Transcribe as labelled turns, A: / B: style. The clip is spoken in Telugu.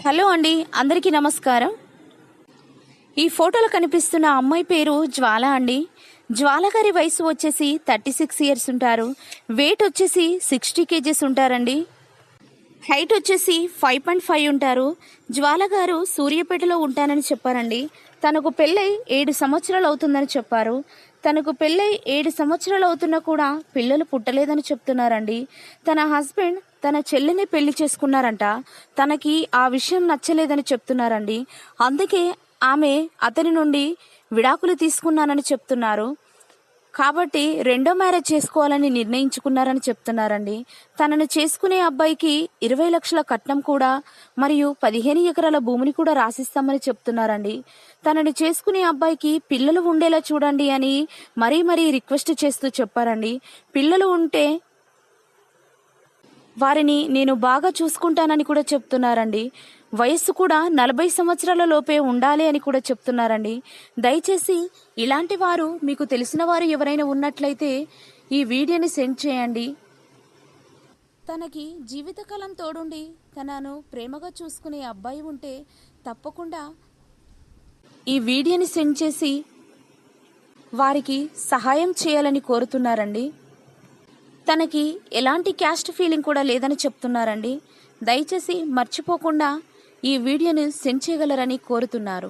A: హలో అండి, అందరికీ నమస్కారం. ఈ ఫోటోలో కనిపిస్తున్న అమ్మాయి పేరు జ్వాల అండి. జ్వాల గారి వయసు వచ్చేసి 36 ఇయర్స్ ఉంటారు. వెయిట్ వచ్చేసి 60 kgs ఉంటారండి. హైట్ వచ్చేసి 5.5 ఉంటారు. జ్వాల గారు సూర్యాపేటలో ఉంటానని చెప్పారండి. తనకు పెళ్ళై 7 సంవత్సరాలు అవుతుందని చెప్పారు. తనకు పెళ్ళై 7 సంవత్సరాలు అవుతున్నా కూడా పిల్లలు పుట్టలేదని చెప్తున్నారండి. తన హస్బెండ్ తన చెల్లిని పెళ్లి చేసుకున్నారంట. తనకి ఆ విషయం నచ్చలేదని చెప్తున్నారండి. అందుకే ఆమె అతని నుండి విడాకులు తీసుకున్నానని చెప్తున్నారు. కాబట్టి రెండో మ్యారేజ్ చేసుకోవాలని నిర్ణయించుకున్నారని చెప్తున్నారండి. తనను చేసుకునే అబ్బాయికి 20 లక్షల కట్నం కూడా మరియు 15 ఎకరాల భూమిని కూడా రాసిస్తామని చెప్తున్నారండి. తనని చేసుకునే అబ్బాయికి పిల్లలు ఉండేలా చూడండి అని మరీ రిక్వెస్ట్ చేస్తూ చెప్పారండి. పిల్లలు ఉంటే వారిని నేను బాగా చూసుకుంటానని కూడా చెప్తున్నారండి. వయస్సు కూడా 40 సంవత్సరాల లోపే ఉండాలి అని కూడా చెప్తున్నారండి. దయచేసి ఇలాంటి వారు మీకు తెలిసిన వారు ఎవరైనా ఉన్నట్లయితే ఈ వీడియోని సెండ్ చేయండి. తనకి జీవితకాలం తోడుండి తనను ప్రేమగా చూసుకునే అబ్బాయి ఉంటే తప్పకుండా ఈ వీడియోని సెండ్ చేసి వారికి సహాయం చేయాలని కోరుతున్నారండి. తనకి ఎలాంటి క్యాస్ట్ ఫీలింగ్ కూడా లేదని చెప్తున్నారండి. దయచేసి మర్చిపోకుండా ఈ వీడియోని సెండ్ చేయగలరని కోరుతున్నారు.